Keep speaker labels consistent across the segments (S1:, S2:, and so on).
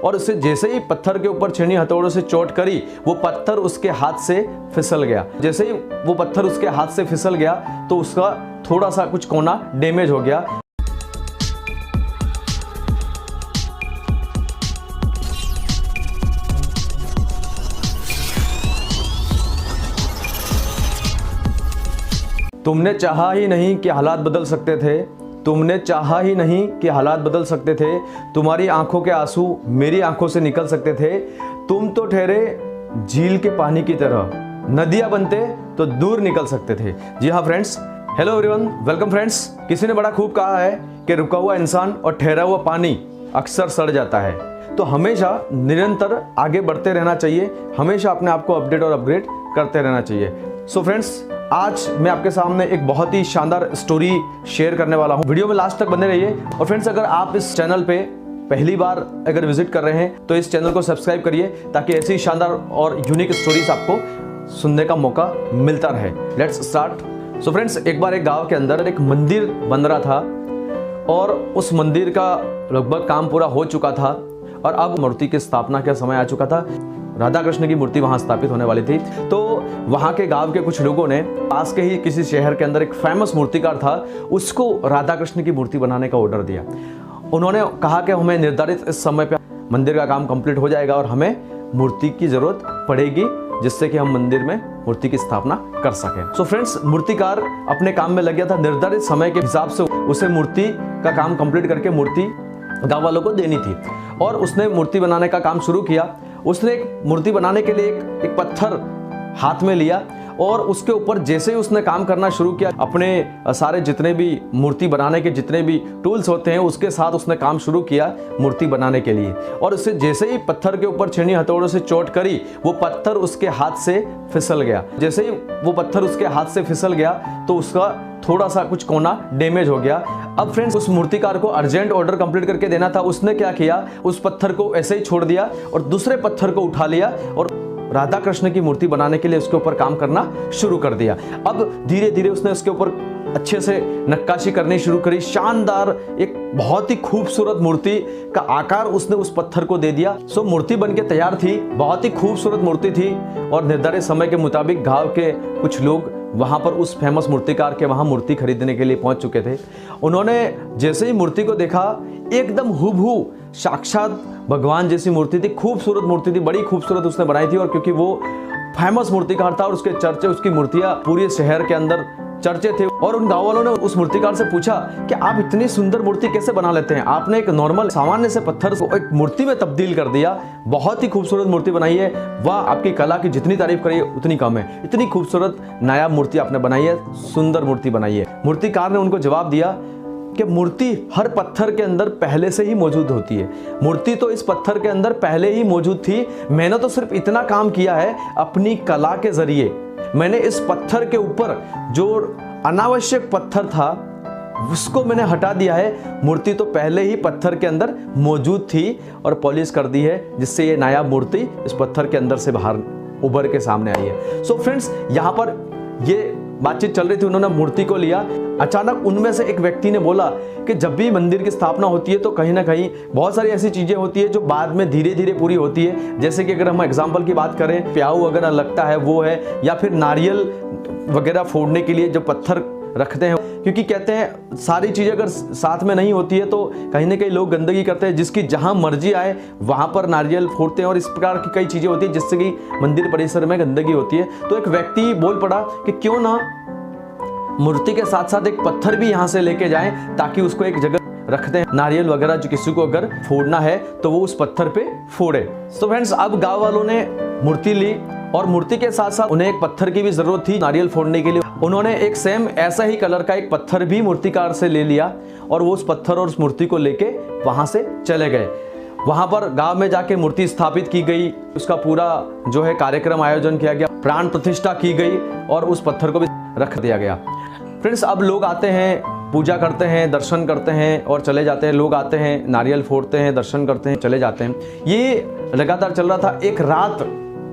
S1: और उसे जैसे ही पत्थर के ऊपर छेनी हथौड़ों से चोट करी, वो पत्थर उसके हाथ से फिसल गया। जैसे ही वो पत्थर उसके हाथ से फिसल गया तो उसका थोड़ा सा कुछ कोना डैमेज हो गया। तुमने चाहा ही नहीं कि हालात बदल सकते थे, तुमने चाहा ही नहीं कि हालात बदल सकते थे, तुम्हारी आंखों के आंसू मेरी आंखों से निकल सकते थे, तुम तो ठहरे झील के पानी की तरह, नदियां बनते तो दूर निकल सकते थे। जी हाँ friends, hello everyone, welcome friends. किसी ने बड़ा खूब कहा है कि रुका हुआ इंसान और ठहरा हुआ पानी अक्सर सड़ जाता है, तो हमेशा निरंतर आगे बढ़ते रहना चाहिए, हमेशा अपने आप को अपडेट और अपग्रेड करते रहना चाहिए। सो फ्रेंड्स, आज मैं आपके सामने एक बहुत ही शानदार स्टोरी शेयर करने वाला हूं। वीडियो में लास्ट तक बने रहिए। और फ्रेंड्स, अगर आप इस चैनल पे पहली बार अगर विजिट कर रहे हैं तो इस चैनल को सब्सक्राइब करिए, ताकि ऐसी शानदार और यूनिक स्टोरीज आपको सुनने का मौका मिलता रहे। Let's start. सो फ्रेंड्स, एक बार एक गांव के अंदर एक मंदिर बन रहा था और उस मंदिर का लगभग काम पूरा हो चुका था और अब मूर्ति की स्थापना का समय आ चुका था। राधा कृष्ण की मूर्ति वहां स्थापित होने वाली थी। तो वहां के गांव के कुछ लोगों ने पास के ही किसी शहर के अंदर एक फेमस मूर्तिकार था, उसको राधा कृष्ण की मूर्ति बनाने का ऑर्डर दिया। उन्होंने कहा कि हमें निर्धारित इस समय पे मंदिर का काम कंप्लीट हो जाएगा और हमें मूर्ति की जरूरत पड़ेगी, जिससे कि हम मंदिर में मूर्ति की स्थापना कर सकें। सो फ्रेंड्स, मूर्तिकार अपने काम में लग गया था। निर्धारित समय के हिसाब से उसे मूर्ति का काम कंप्लीट करके मूर्ति गाँव वालों को देनी थी और उसने मूर्ति बनाने का काम शुरू किया। उसने एक मूर्ति बनाने के लिए एक पत्थर हाथ में लिया और उसके ऊपर जैसे ही उसने काम करना शुरू किया, अपने सारे जितने भी मूर्ति बनाने के जितने भी टूल्स होते हैं उसके साथ उसने काम शुरू किया मूर्ति बनाने के लिए। और उससे जैसे ही पत्थर के ऊपर छेनी हथौड़ों से चोट करी, वो पत्थर उसके हाथ से फिसल गया। जैसे ही वो पत्थर उसके हाथ से फिसल गया तो उसका थोड़ा सा कुछ कोना डैमेज हो गया। अब फ्रेंड्स, उस मूर्तिकार को अर्जेंट ऑर्डर कंप्लीट करके देना था। उसने क्या किया, उस पत्थर को ऐसे ही छोड़ दिया और दूसरे पत्थर को उठा लिया और राधा कृष्ण की मूर्ति बनाने के लिए उसके ऊपर काम करना शुरू कर दिया। अब धीरे धीरे उसने उसके ऊपर अच्छे से नक्काशी करनी शुरू करी। शानदार एक बहुत ही खूबसूरत मूर्ति का आकार उसने उस पत्थर को दे दिया। सो मूर्ति बनके तैयार थी, बहुत ही खूबसूरत मूर्ति थी और निर्धारित समय के मुताबिक गांव के कुछ लोग वहां पर उस फेमस मूर्तिकार के वहां मूर्ति खरीदने के लिए पहुंच चुके थे। उन्होंने जैसे ही मूर्ति को देखा, एकदम हुबहू साक्षात भगवान जैसी मूर्ति थी, खूबसूरत मूर्ति थी, बड़ी खूबसूरत उसने बनाई थी। और क्योंकि वो फेमस मूर्तिकार था और उसके चर्चे, उसकी मूर्तियां पूरे शहर के अंदर चर्चे थे। और उन गांव वालों ने उस मूर्तिकार से पूछा कि आप इतनी सुंदर मूर्ति कैसे बना लेते हैं, आपने एक नॉर्मल सामान्य से पत्थर को एक मूर्ति में तब्दील कर दिया, बहुत ही खूबसूरत मूर्ति बनाई है, वाह, आपकी कला की जितनी तारीफ करिए उतनी कम है, इतनी खूबसूरत नायाब मूर्ति आपने बनाई है, सुंदर मूर्ति बनाई है। मूर्तिकार ने उनको जवाब दिया कि मूर्ति हर पत्थर के अंदर पहले से ही मौजूद होती है, मूर्ति तो इस पत्थर के अंदर पहले ही मौजूद थी, मैंने तो सिर्फ इतना काम किया है अपनी कला के जरिए, मैंने इस पत्थर के ऊपर जो अनावश्यक पत्थर था उसको मैंने हटा दिया है, मूर्ति तो पहले ही पत्थर के अंदर मौजूद थी और पॉलिश कर दी है, जिससे ये नायाब मूर्ति इस पत्थर के अंदर से बाहर उभर के सामने आई है। सो फ्रेंड्स, यहाँ पर ये बातचीत चल रही थी, उन्होंने मूर्ति को लिया। अचानक उनमें से एक व्यक्ति ने बोला कि जब भी मंदिर की स्थापना होती है तो कहीं ना कहीं बहुत सारी ऐसी चीजें होती है जो बाद में धीरे धीरे पूरी होती है। जैसे कि अगर हम एग्जांपल की बात करें, प्याऊ वगैरह लगता है वो है, या फिर नारियल वगैरह फोड़ने के लिए जो पत्थर रखते हैं, क्योंकि कहते हैं सारी चीजें अगर साथ में नहीं होती है तो कहीं ना कहीं लोग गंदगी करते हैं, जिसकी जहां मर्जी आए वहां पर नारियल फोड़ते हैं और इस प्रकार की कई चीजें होती है जिससे कि मंदिर परिसर में गंदगी होती है। तो एक व्यक्ति बोल पड़ा कि क्यों ना मूर्ति के साथ साथ एक पत्थर भी यहां से लेके जाएं, ताकि उसको एक जगह रखते हैं, नारियल वगैरह जो किसी को अगर फोड़ना है तो वो उस पत्थर पे फोड़े। तो फ्रेंड्स, अब गांव वालों ने मूर्ति ली और मूर्ति के साथ साथ उन्हें एक पत्थर की भी जरूरत थी नारियल फोड़ने के लिए। उन्होंने एक सेम ऐसा ही कलर का एक पत्थर भी मूर्तिकार से ले लिया और वो उस पत्थर और उस मूर्ति को लेके वहां से चले गए। वहां पर गांव में जाके मूर्ति स्थापित की गई, उसका पूरा जो है कार्यक्रम आयोजन किया गया, प्राण प्रतिष्ठा की गई और उस पत्थर को भी रख दिया गया। फ्रेंड्स, अब लोग आते हैं, पूजा करते हैं, दर्शन करते हैं और चले जाते हैं। लोग आते हैं, नारियल फोड़ते हैं, दर्शन करते हैं, चले जाते हैं। ये लगातार चल रहा था। एक रात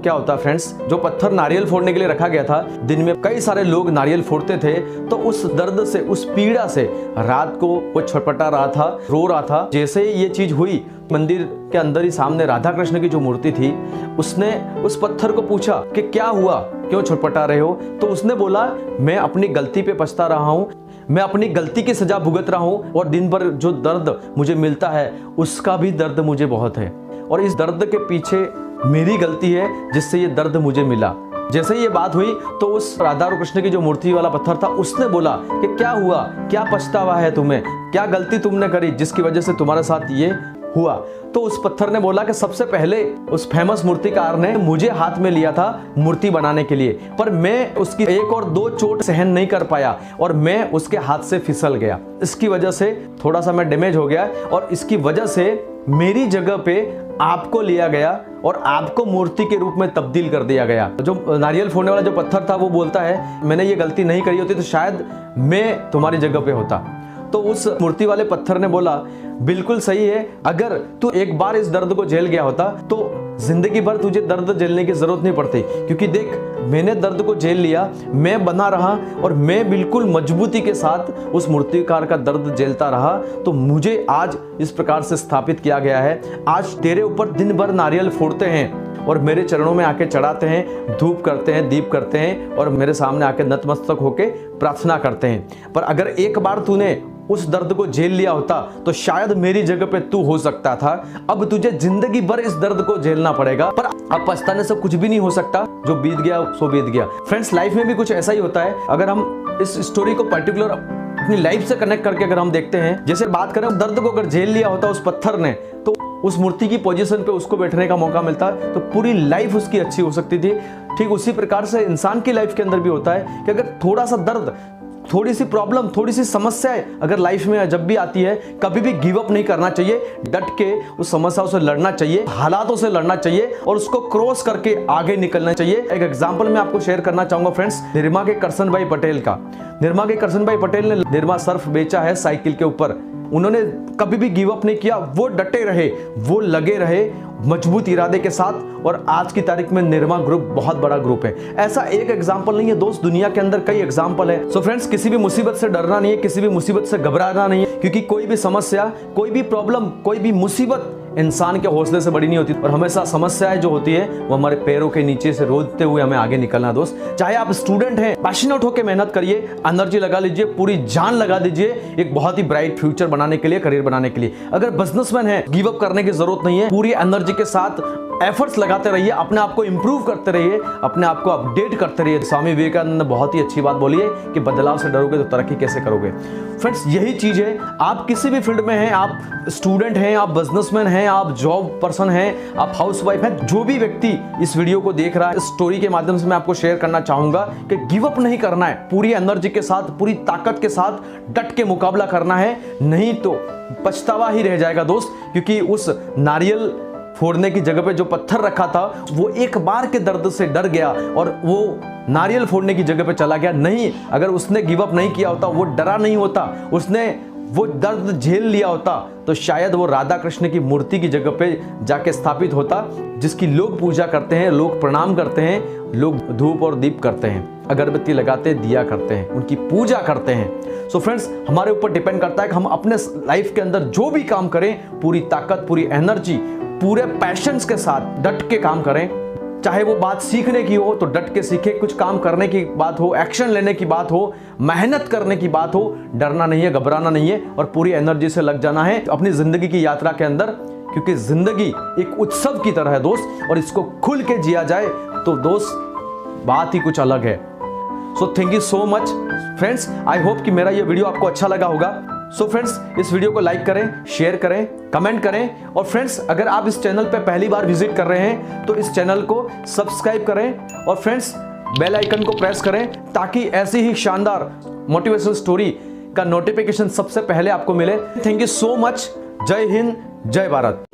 S1: क्या होता है फ्रेंड्स, जो पत्थर नारियल फोड़ने के लिए रखा गया था, दिन में कई सारे लोग नारियल फोड़ते थे, तो उस दर्द से, उस पीड़ा से रात को वो छटपटा रहा था, रो रहा था। जैसे ही ये चीज हुई, मंदिर के अंदर ही सामने राधा कृष्ण की जो मूर्ति थी, उसने उस पत्थर को पूछा कि क्या हुआ, क्यों छटपटा रहे हो? तो उसने बोला, मैं अपनी गलती पे पछता रहा हूँ, मैं अपनी गलती की सजा भुगत रहा हूँ, और दिन भर जो दर्द मुझे मिलता है उसका भी दर्द मुझे बहुत है, और इस दर्द के पीछे मेरी गलती है जिससे ये दर्द मुझे मिला। जैसे ही ये बात हुई तो उस राधा और कृष्ण की जो मूर्ति वाला पत्थर था, उसने बोला कि क्या हुआ, क्या पछतावा है तुम्हें, क्या गलती तुमने करी जिसकी वजह से तुम्हारे साथ ये हुआ? तो उस पत्थर ने बोला कि सबसे पहले उस फेमस मूर्तिकार ने मुझे हाथ में लिया था मूर्ति बनाने के लिए, पर मैं उसकी एक और दो चोट सहन नहीं कर पाया और मैं उसके हाथ से फिसल गया। इसकी वजह से थोड़ा सा मैं डैमेज हो गया, और इसकी वजह से मेरी जगह पे आपको लिया गया और आपको मूर्ति के रूप में तब्दील कर दिया गया। जो नारियल फोड़ने वाला जो पत्थर था, वो बोलता है, मैंने ये गलती नहीं करी होती तो शायद मैं तुम्हारी जगह पे होता। तो उस मूर्ति वाले पत्थर ने बोला, बिल्कुल सही है, अगर तू एक बार इस दर्द को झेल गया होता तो जिंदगी भर तुझे दर्द झेलने की जरूरत नहीं पड़ती, क्योंकि देख, मैंने दर्द को झेल लिया, मैं बना रहा और मैं बिल्कुल मजबूती के साथ उस मूर्तिकार का दर्द झेलता रहा, तो मुझे आज इस प्रकार से स्थापित किया गया है। आज तेरे ऊपर दिन भर नारियल फोड़ते हैं और मेरे चरणों में आके चढ़ाते हैं, धूप करते हैं, दीप करते हैं, और मेरे सामने आके नतमस्तक होके प्रार्थना करते हैं। पर अगर एक बार तूने उस दर्द को झेल लिया होता तो शायद मेरी जगह पे तू हो सकता था। अब तुझे जिंदगी भर इस दर्द को झेलना पड़ेगा, पर अब पछताने से कुछ भी नहीं हो सकता, जो बीत गया सो बीत गया। फ्रेंड्स, लाइफ में भी कुछ ऐसा ही होता है। अगर हम इस स्टोरी को पर्टिकुलर अपनी लाइफ से कनेक्ट करके अगर हम देखते हैं, जैसे बात करें दर्द को अगर झेल लिया होता उस पत्थर ने, तो उस मूर्ति की पोजीशन पे उसको बैठने का मौका मिलता तो पूरी लाइफ उसकी अच्छी हो सकती थी। ठीक उसी प्रकार से इंसान की लाइफ के अंदर भी होता है कि अगर थोड़ा सा दर्द, थोड़ी सी प्रॉब्लम, थोड़ी सी समस्याएं अगर लाइफ में जब भी आती है, कभी भी गिव अप नहीं करना चाहिए, डट के उस समस्याओं से लड़ना चाहिए, हालातों से लड़ना चाहिए और उसको क्रॉस करके आगे निकलना चाहिए। एक एग्जांपल मैं आपको शेयर करना चाहूंगा फ्रेंड्स, निरमा के करसन भाई पटेल का। निरमा के करसन भाई पटेल ने निरमा सर्फ बेचा है साइकिल के ऊपर। उन्होंने कभी भी गिव अप नहीं किया, वो डटे रहे, वो लगे रहे मजबूत इरादे के साथ, और आज की तारीख में निरमा ग्रुप बहुत बड़ा ग्रुप है। ऐसा एक एग्जांपल नहीं है दोस्त, दुनिया के अंदर कई एग्जांपल है। सो फ्रेंड्स, किसी भी मुसीबत से डरना नहीं है, किसी भी मुसीबत से घबराना नहीं है, क्योंकि कोई भी समस्या, कोई भी प्रॉब्लम, कोई भी मुसीबत इंसान के हौसले से बड़ी नहीं होती। और हमेशा समस्याएं जो होती है वो हमारे पैरों के नीचे से रोदते हुए हमें आगे निकलना। दोस्त, चाहे आप स्टूडेंट हैं, पैशनेट होकर मेहनत करिए, एनर्जी लगा लीजिए, पूरी जान लगा दीजिए एक बहुत ही ब्राइट फ्यूचर बनाने के लिए, करियर बनाने के लिए। अगर बिजनेसमैन है, गिव अप करने की जरूरत नहीं है, पूरी एनर्जी के साथ एफर्ट्स लगाते रहिए, अपने आप को इंप्रूव करते रहिए, अपने आप को अपडेट करते रहिए। स्वामी विवेकानंद ने बहुत ही अच्छी बात बोली है कि बदलाव से डरोगे तो तरक्की कैसे करोगे। फ्रेंड्स, यही चीज है, आप किसी भी फील्ड में हैं, आप स्टूडेंट हैं, आप बिजनेसमैन हैं, आप जॉब पर्सन हैं, आप हाउसवाइफ हैं, जो भी व्यक्ति इस वीडियो को देख रहा है, इस स्टोरी के माध्यम से मैं आपको शेयर करना चाहूंगा कि गिव अप नहीं करना है, पूरी एनर्जी के साथ, पूरी ताकत के साथ डट के मुकाबला करना है, नहीं तो पछतावा ही रह जाएगा दोस्त। क्योंकि उस नारियल फोड़ने की जगह पे जो पत्थर रखा था, वो एक बार के दर्द से डर गया और वो नारियल फोड़ने की जगह पे चला गया। नहीं, अगर उसने गिव अप नहीं किया होता, वो डरा नहीं होता, उसने वो दर्द झेल लिया होता, तो शायद वो राधा कृष्ण की मूर्ति की जगह पे जाके स्थापित होता, जिसकी लोग पूजा करते हैं, लोग प्रणाम करते हैं, लोग धूप और दीप करते हैं, अगरबत्ती लगाते, दिया करते हैं, उनकी पूजा करते हैं। सो फ्रेंड्स, हमारे ऊपर डिपेंड करता है कि हम अपने लाइफ के अंदर जो भी काम करें, पूरी ताकत, पूरी एनर्जी, पूरे पैशंस के साथ डट के काम करें। चाहे वो बात सीखने की हो तो डट के सीखे, कुछ काम करने की बात हो, एक्शन लेने की बात हो, मेहनत करने की बात हो, डरना नहीं है, घबराना नहीं है और पूरी एनर्जी से लग जाना है अपनी जिंदगी की यात्रा के अंदर। क्योंकि जिंदगी एक उत्सव की तरह है दोस्त, और इसको खुल के जिया जाए तो दोस्त बात ही कुछ अलग है। So thank you so much friends, I hope कि मेरा ये वीडियो आपको अच्छा लगा होगा। सो फ्रेंड्स, इस वीडियो को लाइक करें, शेयर करें, कमेंट करें, और फ्रेंड्स, अगर आप इस चैनल पे पहली बार विजिट कर रहे हैं तो इस चैनल को सब्सक्राइब करें और फ्रेंड्स बेल आइकन को प्रेस करें, ताकि ऐसी ही शानदार मोटिवेशनल स्टोरी का नोटिफिकेशन सबसे पहले आपको मिले। Thank you so much. जय हिंद, जय भारत।